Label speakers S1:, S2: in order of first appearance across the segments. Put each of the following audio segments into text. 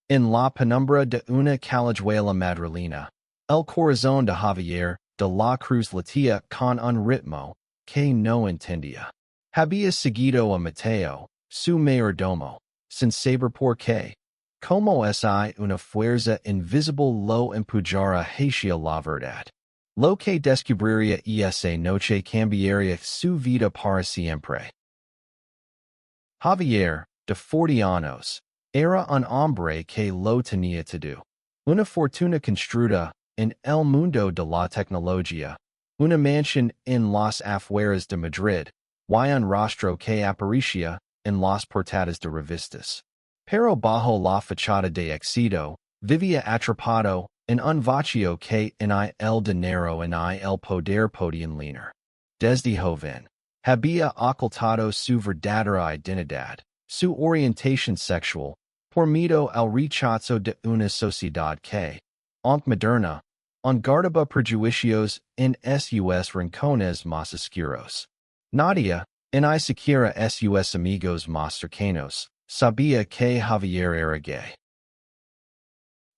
S1: En la penumbra de una callejuela madrilena, el corazón de Javier de la Cruz latía con un ritmo que no entendía. Había seguido a Mateo, su mayordomo, sin saber por qué. Como si una fuerza invisible lo empujara hacia la verdad. Lo que descubriría esa noche cambiaría su vida para siempre. Javier, de 40 años, era un hombre que lo tenía todo. Una fortuna construida en el mundo de la tecnología, una mansión en las afueras de Madrid, y un rostro que aparecía en las portadas de revistas. Pero bajo la fachada de éxito, vivía atrapado en un vacío que ni el dinero ni el poder podían llenar. Desde joven, había ocultado su verdadera identidad, su orientación sexual, por miedo al rechazo de una sociedad que, aunque moderna, guardaba prejuicios en sus rincones más oscuros. Nadie, ni siquiera sus amigos más cercanos, sabía que Javier era gay.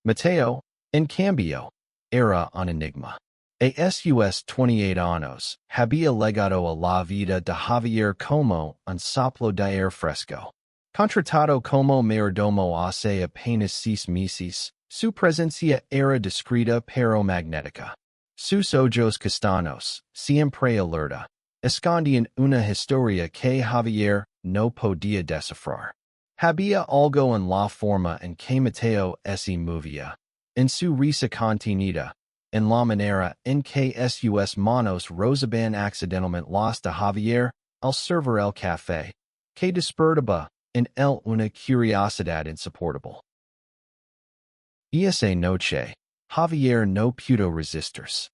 S1: Mateo, en cambio, era un enigma. A sus 28 años, había legado a la vida de Javier como un soplo de aire fresco. Contratado como mayordomo hace apenas 6 meses, su presencia era discreta pero magnética. Sus ojos castaños, siempre alerta, escondían una historia que Javier no podía descifrar. Había algo en la forma en que Mateo se movía, en su risa contenida, en la manera en que sus manos rozaban accidentalmente las de Javier al servir el café, que despertaba en él una curiosidad insoportable. Esa noche, Javier no pudo resistirse.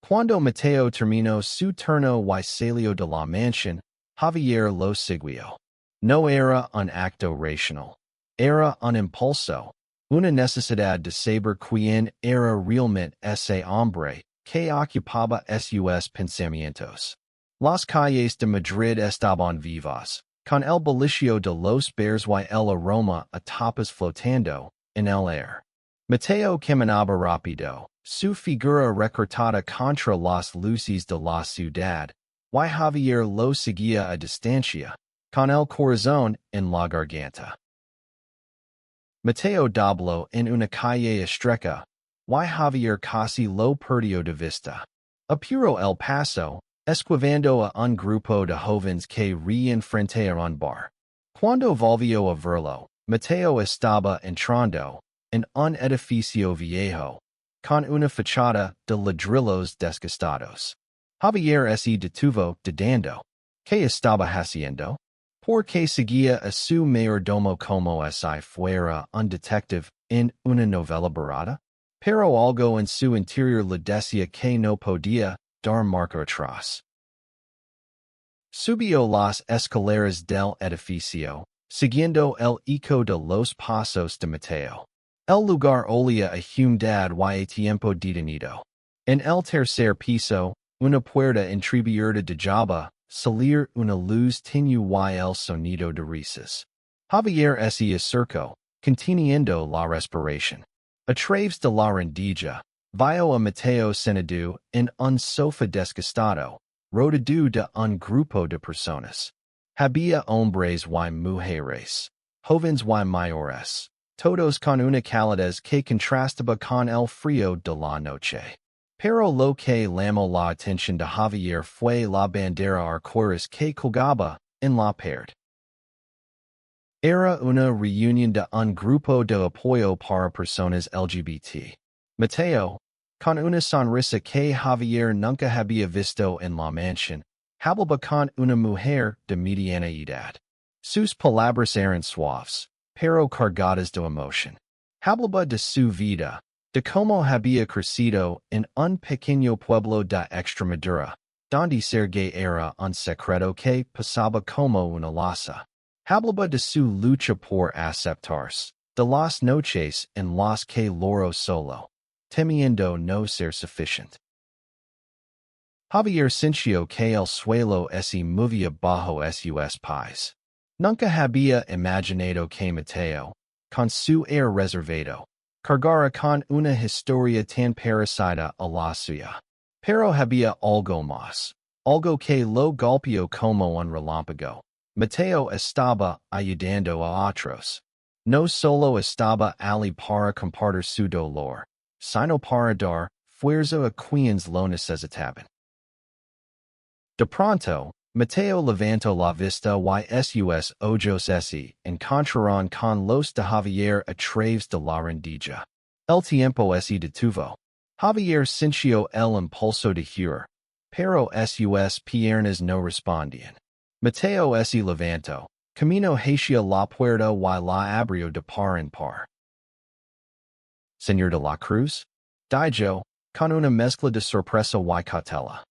S1: Cuando Mateo terminó su turno y salió de la mansión, Javier lo siguió. No era un acto racional. Era un impulso, una necesidad de saber quién era realmente ese hombre que ocupaba sus pensamientos. Las calles de Madrid estaban vivas, con el bullicio de los bares y el aroma a tapas flotando en el aire. Mateo caminaba rápido, su figura recortada contra las luces de la ciudad, y Javier lo seguía a distancia, con el corazón en la garganta. Mateo dobló en una calle estrecha, y Javier casi lo perdió de vista. Apuró el paso, esquivando a un grupo de jóvenes que reían frente a un bar. Cuando volvió a verlo, Mateo estaba entrando en un edificio viejo, con una fachada de ladrillos desgastados. Javier se detuvo dudando. ¿Qué estaba haciendo? Porque seguía a su mayordomo como si fuera un detective en una novela barata. Pero algo en su interior le decía que no podía dar marcha atrás. Subió las escaleras del edificio, siguiendo el eco de los pasos de Mateo. El lugar olía a humedad y a tiempo detenido. En el tercer piso, una puerta entreabierta dejaba salir una luz tenue y el sonido de risas. Javier se acercó, conteniendo la respiración. A través de la rendija, vio a Mateo sentado en un sofá desgastado, rodeado de un grupo de personas. Había hombres y mujeres, jóvenes y mayores, todos con una calidez que contrastaba con el frío de la noche. Pero lo que llamó la atención de Javier fue la bandera arcoíris que colgaba en la pared. Era una reunión de un grupo de apoyo para personas LGBT. Mateo, con una sonrisa que Javier nunca había visto en la mansión, hablaba con una mujer de mediana edad. Sus palabras eran suaves, pero cargadas de emoción. Hablaba de su vida, de cómo había crecido en un pequeño pueblo de Extremadura, donde ser gay era un secreto que pasaba como una losa. Hablaba de su lucha por aceptarse, de las noches en las que lloró solo, temiendo no ser suficiente. Javier sintió que el suelo se movía bajo sus pies. Nunca había imaginado que Mateo, con su air reservado, cargara con una historia tan parecida a la suya. Pero había algo más. Algo que lo golpeó como un relámpago. Mateo estaba ayudando a otros. No solo estaba ali para compartir su dolor, sino para dar fuerza a quienes lo necesitaban. De pronto, Mateo levantó la vista y sus ojos se encontraron con los de Javier a través de la rendija. El tiempo se detuvo. Javier sintió el impulso de huir, pero sus piernas no respondían. Mateo se levantó, camino hacia la puerta y la abrió de par en par. Señor de la Cruz, dijo, con una mezcla de sorpresa y cautela.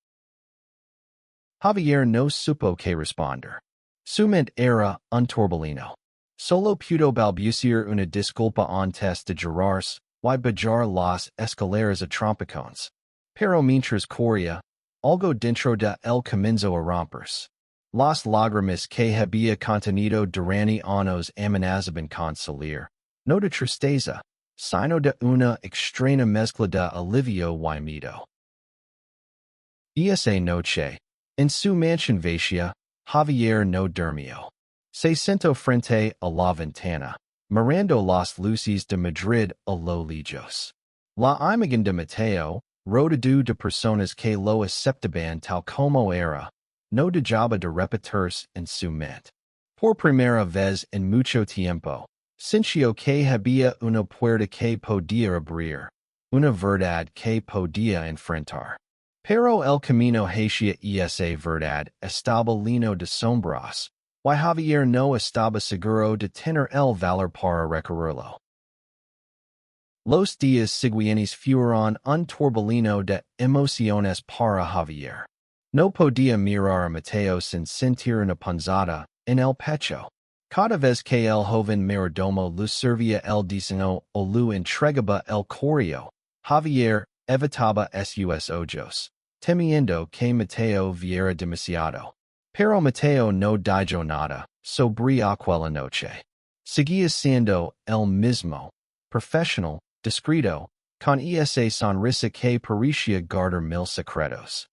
S1: Javier no supo que responder. Su mente era un torbellino. Solo pudo balbucear una disculpa antes de girarse y bajar las escaleras a trompicones. Pero mientras corría, algo dentro de él comenzó a romperse. Las lágrimas que había contenido durante años amenazaban con salir, no de tristeza, sino de una extraña mezcla de alivio y miedo. Esa noche, en su mansión vacía, Javier no durmió. Se sentó frente a la ventana, mirando las luces de Madrid a lo lejos. La imagen de Mateo, rodeado de personas que lo aceptaban tal como era, no dejaba de repetirse en su mente. Por primera vez en mucho tiempo, sintió que había una puerta que podía abrir, una verdad que podía enfrentar. Pero el camino hacia esa verdad estaba lleno de sombras, y Javier no estaba seguro de tener el valor para recorrerlo. Los días siguientes fueron un torbellino de emociones para Javier. No podía mirar a Mateo sin sentir una punzada en el pecho. Cada vez que el joven mayordomo le servía el desayuno o le entregaba el correo, Javier evitaba sus ojos, temiendo que Mateo viera demasiado. Pero Mateo no dijo nada sobre aquella noche. Seguía siendo el mismo, profesional, discreto, con esa sonrisa que parecía guardar mil secretos.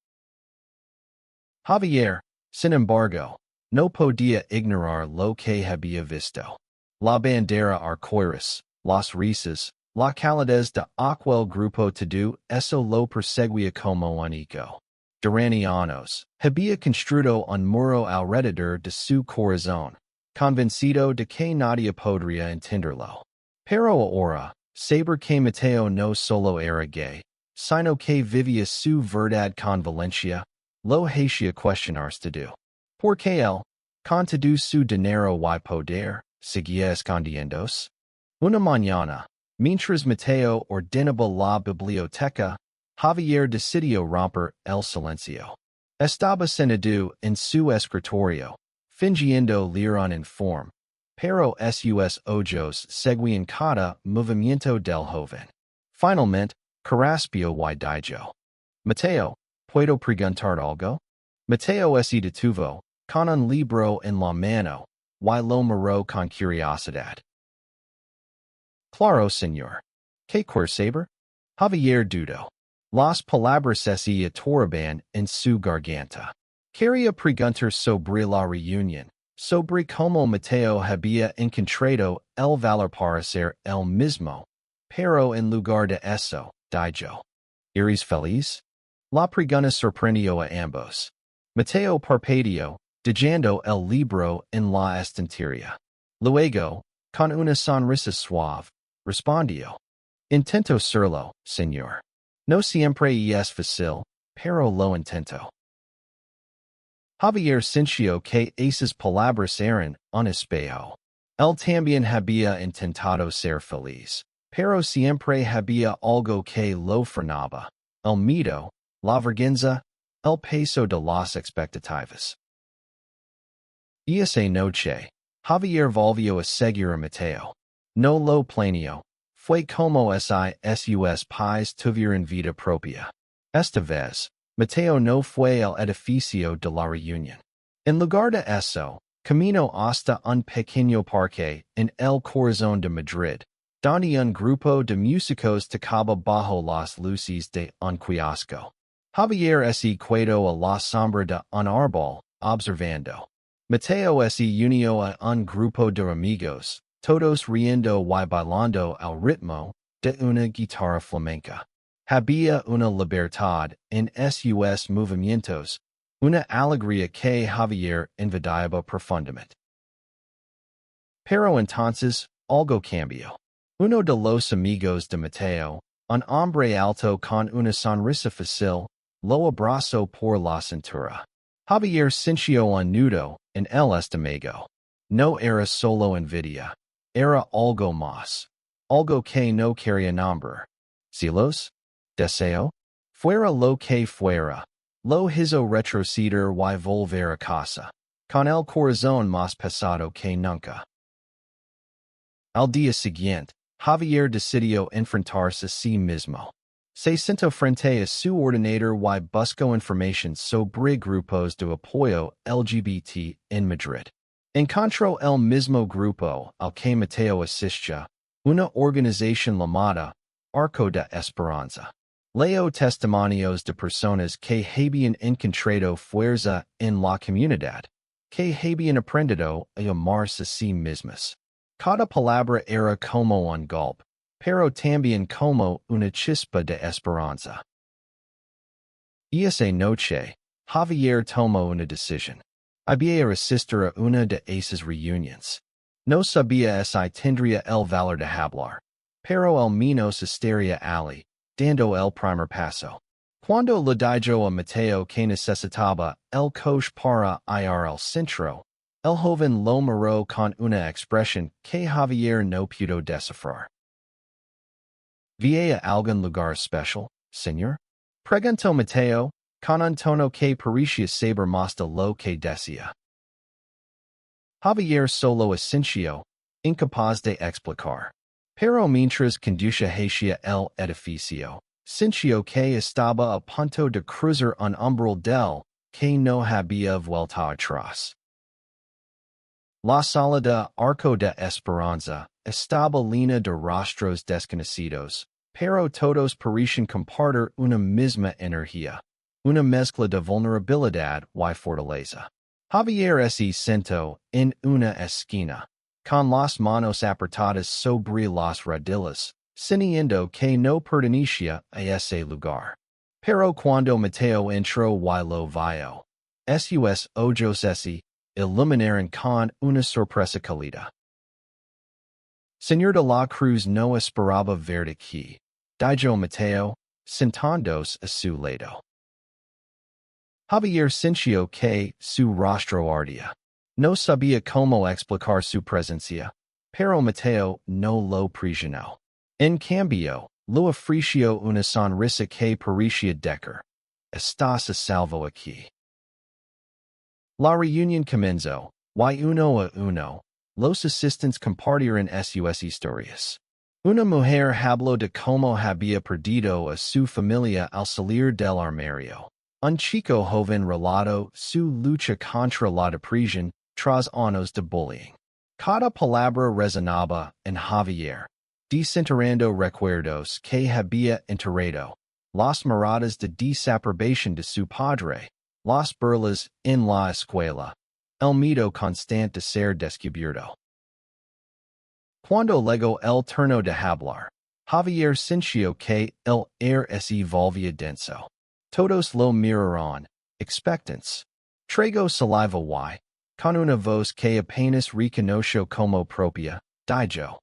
S1: Javier, sin embargo, no podía ignorar lo que había visto. La bandera arcoíris, las risas, la calidez de aquel grupo todo eso lo perseguía como un eco. Durante años, había construido un muro alrededor de su corazón, convencido de que nadie podría entenderlo. Pero ahora, saber que Mateo no solo era gay, sino que vivía su verdad con violencia, lo hacía cuestionarse todo. Porque él, con todo su dinero y poder, seguía escondiéndose. Una mañana, mientras Mateo ordenaba la biblioteca, Javier decidió romper el silencio. Estaba sentado en su escritorio, fingiendo leer un informe, pero sus ojos seguían cada movimiento del joven. Finalmente, carraspio y dijo, Mateo, ¿puedo preguntar algo? Mateo se detuvo, con un libro en la mano, y lo miró con curiosidad. Claro, señor. ¿Qué quiere saber? Javier dudó. Las palabras se atoraban en su garganta. Quería preguntar sobre la reunión, sobre cómo Mateo había encontrado el valor para ser él mismo, pero en lugar de eso, dijo, ¿Eres feliz? La pregunta sorprendió a ambos. Mateo parpadeó, dejando el libro en la estantería. Luego, con una sonrisa suave, respondió, Intento serlo, señor. No siempre es fácil, pero lo intento. Javier sintió que esas palabras eran un espejo. Él también había intentado ser feliz, pero siempre había algo que lo frenaba, el miedo, la vergüenza, el peso de las expectativas. Esa noche, Javier volvió a seguir a Mateo. No lo planeó. Fue como si sus pais tuvieran vida propia. Esta vez, Mateo no fue al edificio de la reunión. En lugar de eso, Camino hasta un pequeño parque en el corazón de Madrid, donde un grupo de músicos tocaba bajo las luces de un kiosco. Javier se quedó a la sombra de un árbol, observando. Mateo se unió a un grupo de amigos, todos riendo y bailando al ritmo de una guitarra flamenca. Había una libertad en sus movimientos, una alegría que Javier envidiaba profundamente. Pero entonces, algo cambió. Uno de los amigos de Mateo, un hombre alto con una sonrisa fácil, lo abrazó por la cintura. Javier sintió un nudo en el estómago. No era solo envidia, era algo más. Algo que no quería nombrar. ¿Celos? ¿Deseo? Fuera lo que fuera. Lo hizo retroceder y volver a casa, con el corazón más pesado que nunca. Al día siguiente, Javier decidió enfrentarse a sí mismo. Se sentó frente a su ordenador y buscó información sobre grupos de apoyo LGBT en Madrid. Encontró el mismo grupo al que Mateo asistía, una organización llamada Arco de Esperanza. Leo testimonios de personas que habían encontrado fuerza en la comunidad, que habían aprendido a amarse a sí mismas. Cada palabra era como un golpe, pero también como una chispa de esperanza. Y esa noche, Javier tomó una decisión. Había asistir a una de esas reuniones. No sabía si tendría el valor de hablar, pero al menos estaría allí, dando el primer paso. Cuando le dijo a Mateo que necesitaba el coche para ir al centro, el joven lo miró con una expresión que Javier no pudo descifrar. ¿Vía algún lugar especial, señor? Preguntó Mateo, con un tono que parecía saber más de lo que decía. Javier solo asintió, incapaz de explicar. Pero mientras conducía hacia el edificio, sintió que estaba a punto de cruzar un umbral del que no había vuelta atrás. La sala de Arco de Esperanza estaba llena de rostros desconocidos, pero todos parecían compartir una misma energía, una mezcla de vulnerabilidad y fortaleza. Javier se sentó en una esquina, con las manos apretadas sobre las rodillas, sintiendo que no pertenecía a ese lugar. Pero cuando Mateo entró y lo vio, sus ojos se iluminaron con una sorpresa cálida. Señor de la Cruz no esperaba verte aquí, dijo Mateo, sentándose a su lado. Javier sintió que su rostro ardía. No sabía cómo explicar su presencia, pero Mateo no lo presionó. En cambio, lo ofreció una sonrisa que parecía decir: "Estás a salvo aquí". La reunión comenzó, y uno a uno, los asistentes compartieron sus historias. Una mujer habló de cómo había perdido a su familia al salir del armario. Un chico joven relató su lucha contra la depresión tras años de bullying. Cada palabra resonaba en Javier, desenterrando recuerdos que había enterrado, las miradas de desaprobación de su padre, las burlas en la escuela, el miedo constante de ser descubierto. Cuando llegó el turno de hablar, Javier sintió que el aire se volvía denso. Todos lo miraron, expectants. Tragó saliva y, con una voz que apenas reconoció como propia, dijo: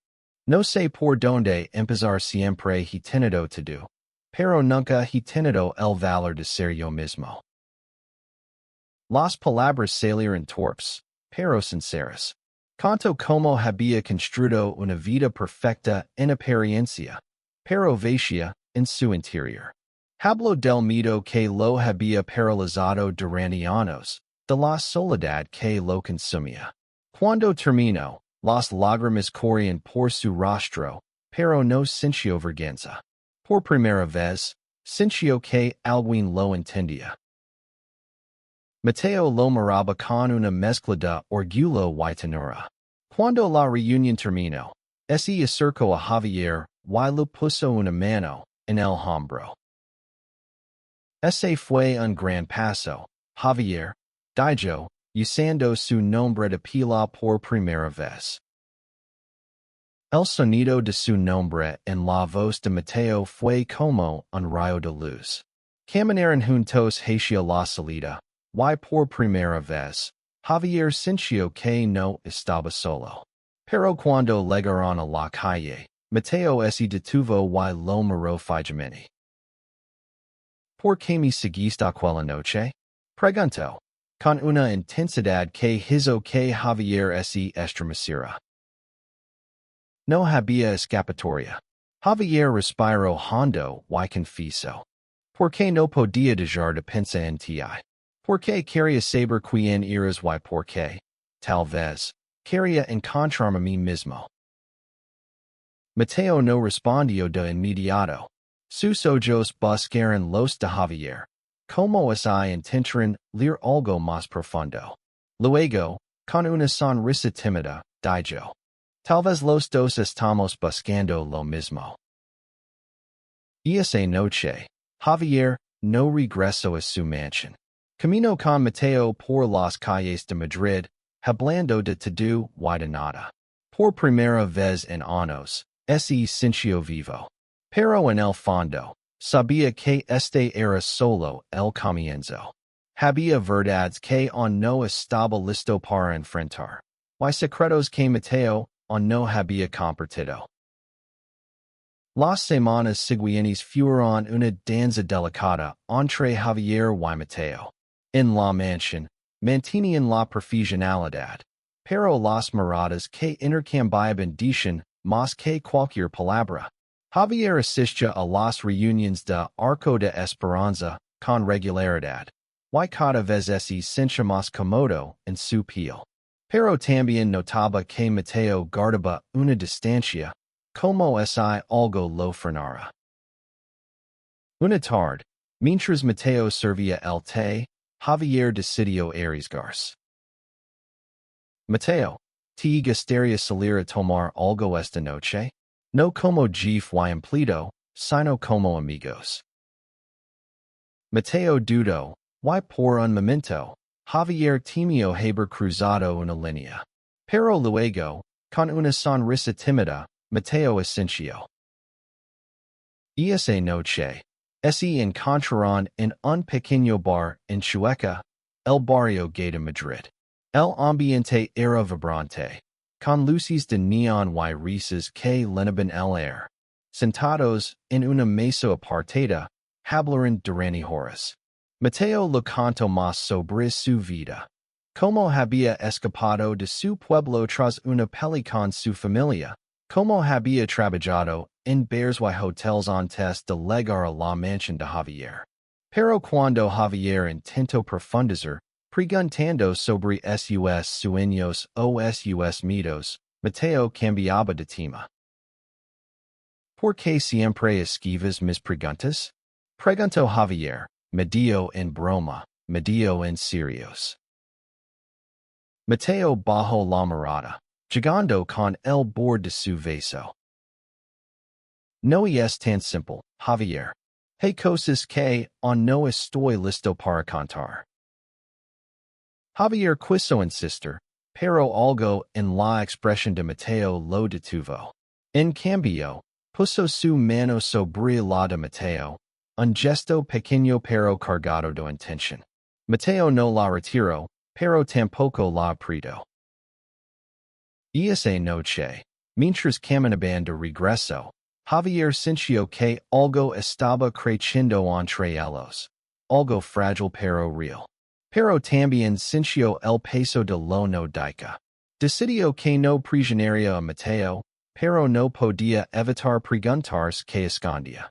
S1: "No sé por dónde empezar, siempre he tenido todo, pero nunca he tenido el valor de ser yo mismo". Las palabras salieron torpes, pero sinceras. Contó cómo había construido una vida perfecta en apariencia, pero vacía en su interior. Habló del miedo que lo había paralizado durante años, de la soledad que lo consumía. Cuando terminó, las lágrimas corrían por su rostro, pero no sintió vergüenza. Por primera vez, sintió que alguien lo entendía. Mateo lo maraba con una mezcla de orgullo y ternura. Cuando la reunión terminó, se acercó a Javier y le puso una mano en el hombro. Ese fue un gran paso. Javier dijo, usando su nombre de pila por primera vez. El sonido de su nombre en la voz de Mateo fue como un rayo de luz. Caminaron juntos hacia la salida, y por primera vez, Javier sintió que no estaba solo. Pero cuando llegaron a la calle, Mateo se detuvo y lo miró fijamente. ¿Por qué me seguiste aquella noche? Preguntó, con una intensidad que hizo que Javier se estremeciera. No había escapatoria. Javier respiró hondo y confesó. ¿Por qué no podía dejar de pensar en ti? ¿Por qué quería saber quién eras y por qué? Tal vez, quería encontrarme a mí mismo. Mateo no respondió de inmediato. Sus ojos buscaron los de Javier, como si intentaran leer algo más profundo. Luego, con una sonrisa tímida, dijo. Tal vez los dos estamos buscando lo mismo. Y esa noche, Javier no regresó a su mansión. Caminó con Mateo por las calles de Madrid, hablando de todo y de nada. Por primera vez en años, se sintió vivo. Pero en el fondo, sabía que este era solo el comienzo. Había verdades que aún no estaba listo para enfrentar. Y secretos que Mateo aún no había compartido. Las semanas siguientes fueron una danza delicada entre Javier y Mateo. En la mansión, mantenían la profesionalidad, pero las miradas que intercambiaban decían más que cualquier palabra. Javier asistía a las reuniones de Arco de Esperanza con regularidad, y cada vez se sentía más cómodo en su piel. Pero también notaba que Mateo guardaba una distancia, como si algo lo frenara. Una tarde, mientras Mateo servía el té, Javier decidió arriesgarse. Mateo, ¿te gustaría salir a tomar algo esta noche? No como jefe y empleado, sino como amigos. Mateo dudó, y por un momento, Javier temió haber cruzado una línea. Pero luego, con una sonrisa tímida, Mateo asintió. Y esa noche, se encontraron en un pequeño bar en Chueca, el barrio gay de Madrid. El ambiente era vibrante, con luces de neón y risas que llenaban el aire. Sentados en una mesa apartada, hablaron durante horas. Mateo le contó más sobre su vida. Cómo había escapado de su pueblo tras una pelea con su familia. Cómo había trabajado en bares y hoteles antes de llegar a la mansión de Javier. Pero cuando Javier intentó profundizar, preguntando sobre sus sueños o sus miedos, Mateo cambiaba de tema. ¿Por qué siempre esquivas mis preguntas? Preguntó Javier, medio en broma, medio en serios. Mateo bajó la mirada, llegando con el borde de su vaso. No es tan simple, Javier. Hay cosas que aún no estoy listo para contar. Javier quiso insistir, pero algo en la expresión de Mateo lo detuvo. En cambio, puso su mano sobre la de Mateo, un gesto pequeño pero cargado de intención. Mateo no la retiró, pero tampoco la apretó. Y esa noche, mientras caminaban de regreso, Javier sintió que algo estaba creciendo entre ellos. Algo frágil pero real. Pero también sintió el peso de lo no dicho. Decidió que no presionaría a Mateo, pero no podía evitar preguntarse qué escondía.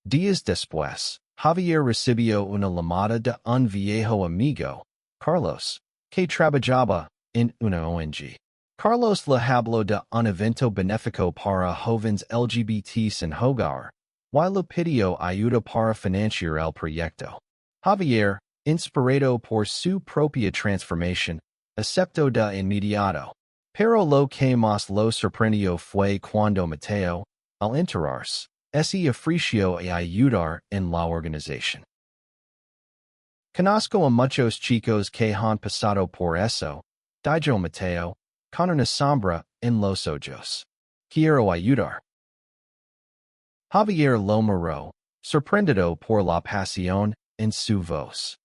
S1: Días después, Javier recibió una llamada de un viejo amigo, Carlos, que trabajaba en una ONG. Carlos le habló de un evento benéfico para jóvenes LGBT sin hogar, y le pidió ayuda para financiar el proyecto. Javier, inspirado por su propia transformación, aceptó de inmediato. Pero lo que más lo sorprendió fue cuando Mateo, al enterarse, se ofreció a ayudar en la organización. Conozco a muchos chicos que han pasado por eso, dijo Mateo, con una sombra en los ojos. Quiero ayudar. Javier lo miró, sorprendido por la pasión en su voz.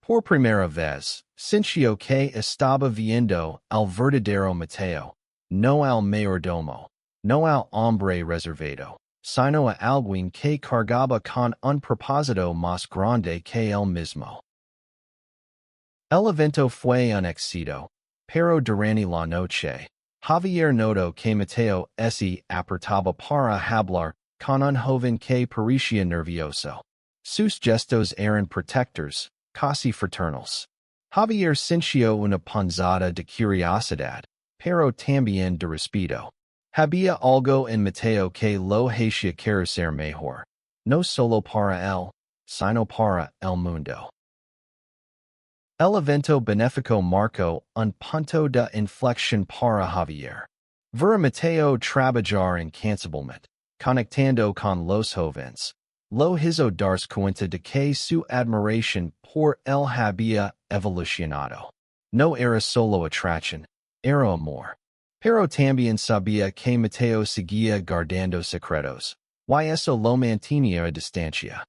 S1: Por primera vez, sintió que estaba viendo al verdadero Mateo, no al mayordomo, no al hombre reservado, sino a alguien que cargaba con un propósito más grande que él mismo. El evento fue un éxito, pero durante la noche, Javier notó que Mateo se apartaba para hablar con un joven que parecía nervioso. Sus gestos eran protectors, casi fraternals. Javier sintió una punzada de curiosidad, pero también de respeto. Había algo en Mateo que lo hacía querer mejor, no solo para él, sino para el mundo. El evento benéfico marcó un punto de inflexión para Javier. Ver a Mateo trabajar incansablemente, conectando con los jóvenes, lo hizo darse cuenta de que su admiración por él había evolucionado. No era solo atracción, era amor. Pero también sabía que Mateo seguía guardando secretos, y eso lo mantenía a distancia.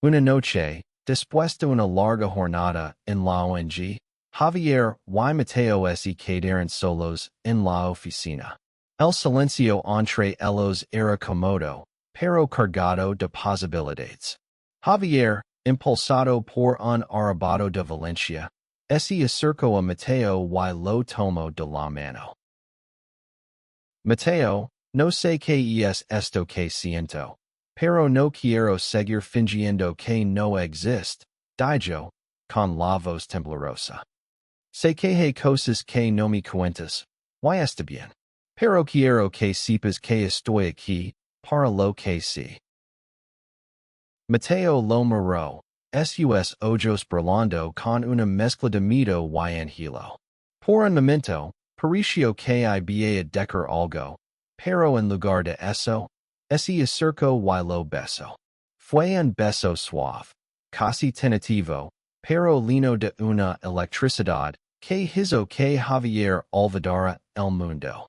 S1: Una noche, después de una larga jornada en la ONG, Javier y Mateo se quedaron solos en la oficina. El silencio entre ellos era cómodo, pero cargado de posibilidades. Javier, impulsado por un arrebato de Valencia, se acercó a Mateo y lo tomó de la mano. Mateo, no sé qué es esto que siento, pero no quiero seguir fingiendo que no existe, dijo, con la voz temblorosa. Sé que hay cosas que no me cuentas, y está bien. Pero quiero que sepas que estoy aquí, para lo que sí. Mateo lo miró, sus ojos brillando con una mezcla de miedo y angelo. Por un momento, pareció que había dejar algo, pero en lugar de eso, se acercó y lo besó. Fue un beso suave, casi tentativo, pero lleno de una electricidad que hizo que Javier olvidara el mundo.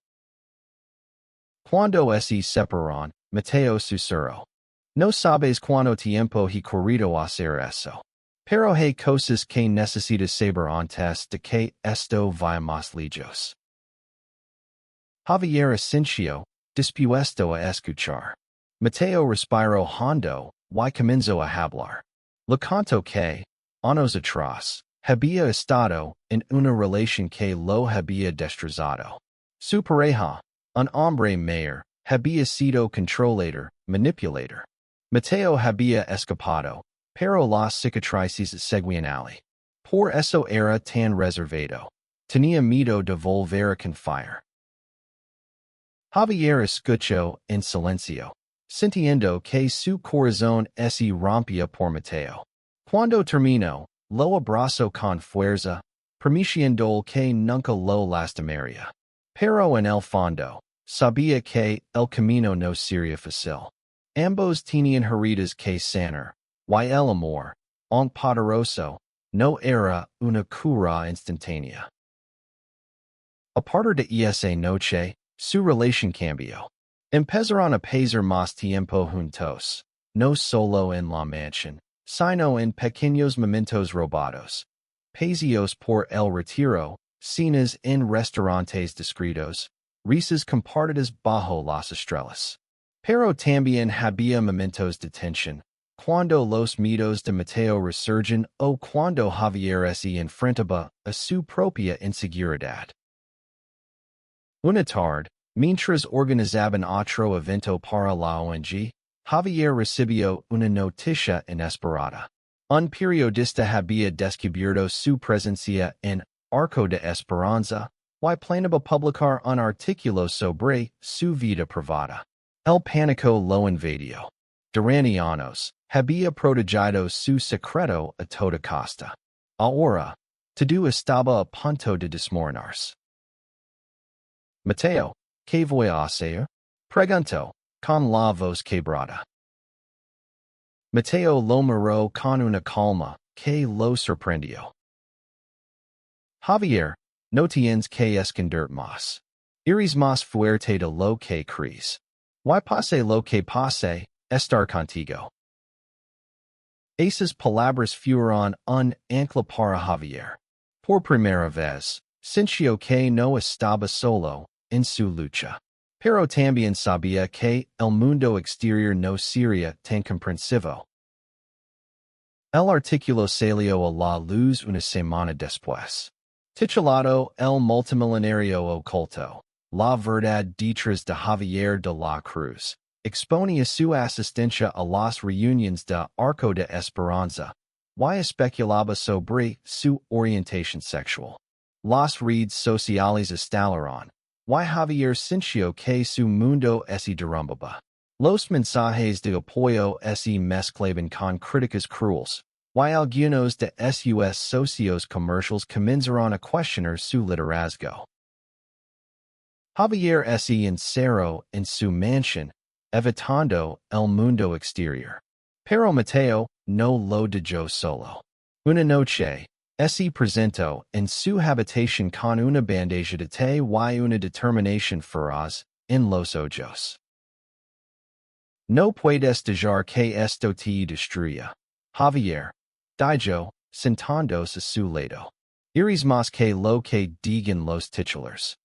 S1: Cuando se separaron, Mateo susurró. No sabes cuánto tiempo he querido hacer eso. Pero hay cosas que necesitas saber antes de que esto vaya más lejos. Javier asintió, dispuesto a escuchar. Mateo respiró hondo, y comenzó a hablar. Le contó que, años atrás, había estado en una relación que lo había destrozado. Su pareja, un hombre mayor, había sido controlador, manipulador. Mateo había escapado, pero las cicatrices seguían allí. Por eso era tan reservado. Tenía miedo de volver a confiar. Javier escuchó en silencio, sintiendo que su corazón se rompía por Mateo. Cuando terminó, lo abrazó con fuerza, prometiendo que nunca lo lastimaría. Pero en el fondo, sabía que el camino no sería fácil. Ambos tenían heridas que sanar, y el amor, aunque poderoso, no era una cura instantánea. A partir de esa noche, su relación cambió. Empezaron a pasar más tiempo juntos, no solo en la mansión, sino en pequeños momentos robados. Paseos por el retiro, cenas en restaurantes discretos, risas compartidas bajo las estrellas. Pero también había momentos de tensión, cuando los miedos de Mateo resurgen o cuando Javier se enfrentaba a su propia inseguridad. Una tarde, mientras organizaban otro evento para la ONG, Javier recibió una noticia inesperada. Un periodista había descubierto su presencia en Arco de Esperanza y planeaba publicar un artículo sobre su vida privada. El pánico lo invadió. Duranianos, había protegido su secreto a toda costa. Ahora, todo estaba a punto de desmoronarse. Mateo, ¿qué voy a hacer? Preguntó, con la voz quebrada. Mateo lo miró con una calma que lo sorprendió. Javier, no tienes que esconder más. Eres más fuerte de lo que crees. Y pase lo que pase, estar contigo. Esas palabras fueron un ancla para Javier. Por primera vez, sintió que no estaba solo en su lucha. Pero también sabía que el mundo exterior no sería tan comprensivo. El artículo salió a la luz una semana después. Titulado El Multimillonario Oculto, la verdad detrás de Javier de la Cruz, exponía su asistencia a las reuniones de Arco de Esperanza, y especulaba sobre su orientación sexual. Las redes sociales estallaron, y Javier sintió que su mundo se derrumbaba. Los mensajes de apoyo se mezclaban con críticas crueles, y algunos de sus socios comerciales comenzaron a cuestionar su liderazgo. Javier se encerró en su mansión, evitando el mundo exterior. Pero Mateo no lo dejó solo. Una noche, se presentó en su habitación con una bandeja de té y una determinación feroz en los ojos. No puedes dejar que esto te destruya, Javier, dijo, sentándose a su lado. Eres más que lo que digan los titulares.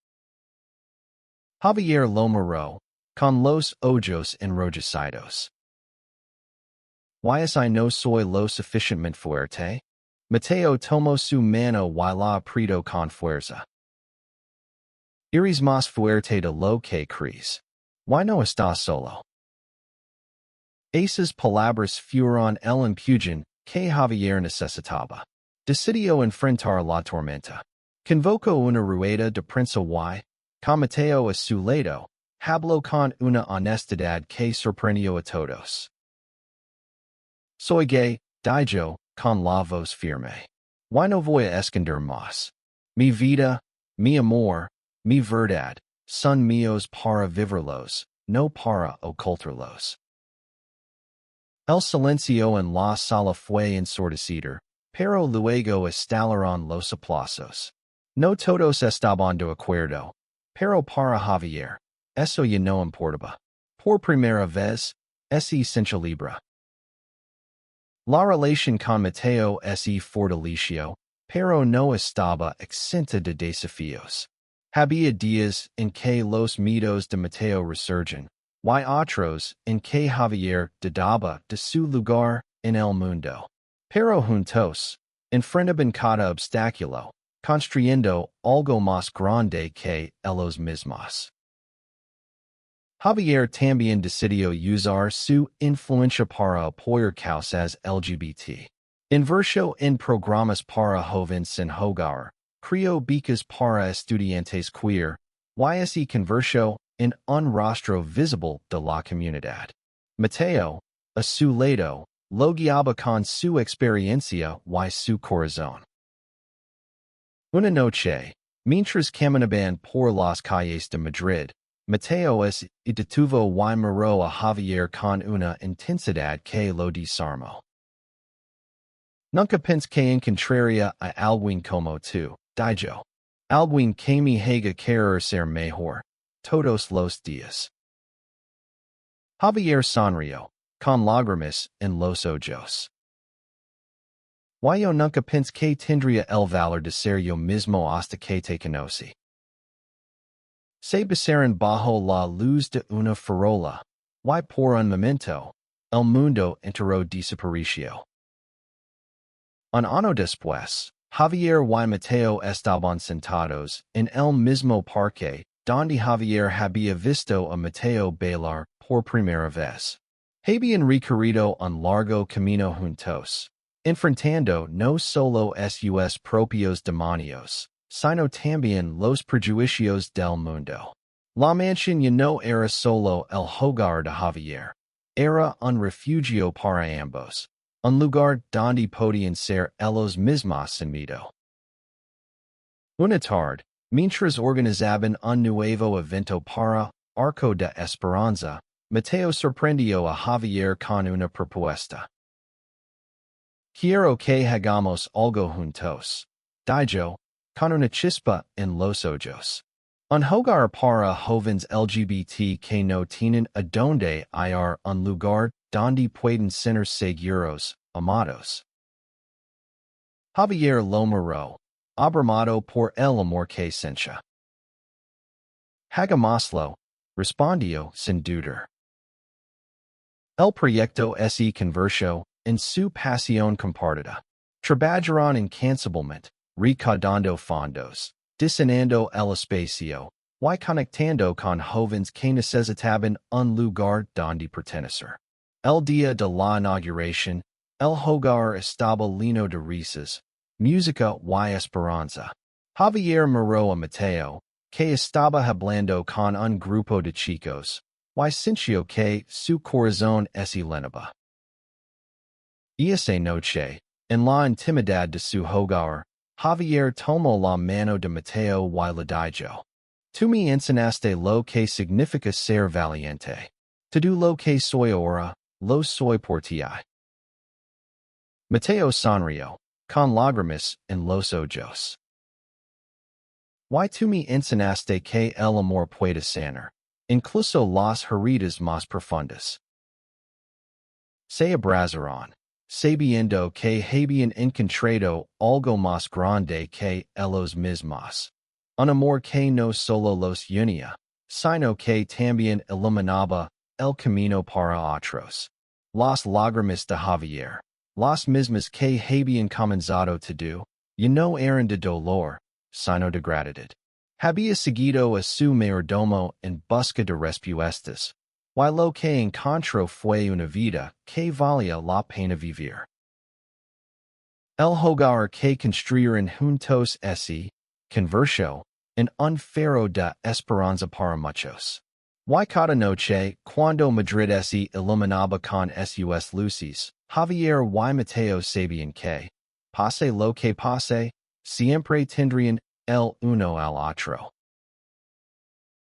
S1: Javier lo miró, con los ojos enrojecidos. ¿Y no soy lo suficientemente fuerte? Mateo tomó su mano y la apretó con fuerza. Eres más fuerte de lo que crees. ¿Y no estás solo? Esas palabras fueron el empujón que Javier necesitaba. Decidió enfrentar la tormenta. Convocó una rueda de prensa y, con Mateo a su lado, habló con una honestidad que sorprendió a todos. Soy gay, dijo, con la voz firme. Y no voy a esconder más. Mi vida, mi amor, mi verdad, son míos para vivirlos, no para ocultarlos. El silencio en la sala fue ensordecido, pero luego estallaron los aplausos. No todos estaban de acuerdo, pero para Javier, eso ya no importaba. Por primera vez, se sintió libre. La relación con Mateo se fortaleció, pero no estaba exenta de desafíos. Había días en que los miedos de Mateo resurgen, y otros en que Javier dudaba de su lugar en el mundo. Pero juntos, enfrentaban cada obstáculo, construyendo algo más grande que ellos mismos. Javier también decidió usar su influencia para apoyar causas LGBT. Invirtió en programas para jóvenes sin hogar, creó becas para estudiantes queer, y se convirtió en un rostro visible de la comunidad. Mateo, a su lado, lo guiaba con su experiencia y su corazón. Una noche, mientras caminaban por las calles de Madrid, Mateo se detuvo y miró a Javier con una intensidad que lo desarmó. Nunca pensé que encontraría a alguien como tú, dijo. Alguien que me haga querer ser mejor, todos los días. Javier sonrió, con lágrimas en los ojos. Yo nunca pensé que tendría el valor de ser yo mismo hasta que te conocí. Se besaron bajo la luz de una farola, y por un momento, el mundo entero desapareció. Un año después, Javier y Mateo estaban sentados en el mismo parque, donde Javier había visto a Mateo bailar por primera vez. Habían recorrido un largo camino juntos, enfrentando no solo sus propios demonios, sino también los prejuicios del mundo. La mansión ya no era solo el hogar de Javier. era un refugio para ambos, un lugar donde podían ser ellos mismos en miedo. Una tarde, mientras organizaban un nuevo evento para Arco de Esperanza, Mateo sorprendió a Javier con una propuesta. Quiero que hagamos algo juntos, dijo, con una chispa en los ojos. Un hogar para jóvenes LGBT que no tienen a donde ir, un lugar donde pueden ser seguros, amados. Javier lo miró, abrumado por el amor que sentía. Hagámoslo, respondió sin dudar. El proyecto se convirtió en su pasión compartida. Trabajaron incansablemente, recaudando fondos, diseñando el espacio, y conectando con jóvenes que necesitaban un lugar donde pertenecer. El día de la inauguración, el hogar estaba lleno de risas, música y esperanza. Javier miró a Mateo, que estaba hablando con un grupo de chicos, y sintió que su corazón se llenaba. Esa noche, en la intimidad de su hogar, Javier tomó la mano de Mateo y le dijo: Tú me enseñaste lo que significa ser valiente. Todo lo que soy ahora, lo soy por ti. Mateo sonrió, con lágrimas en los ojos. Y tú me enseñaste que el amor puede sanar, incluso las heridas más profundas. Se abrazaron, sabiendo que habían encontrado algo más grande que ellos mismos. Un amor que no solo los unía, sino que también iluminaba el camino para otros. Las lágrimas de Javier, las mismas que habían comenzado todo, ya no eran de dolor, sino de gratitud. Había seguido a su mayordomo en busca de respuestas, y lo que encontró fue una vida que valía la pena vivir. El hogar que construyeron juntos se convirtió en un faro de esperanza para muchos. Y cada noche, cuando Madrid se iluminaba con sus luces, Javier y Mateo sabían que, pase lo que pase, siempre tendrían el uno al otro.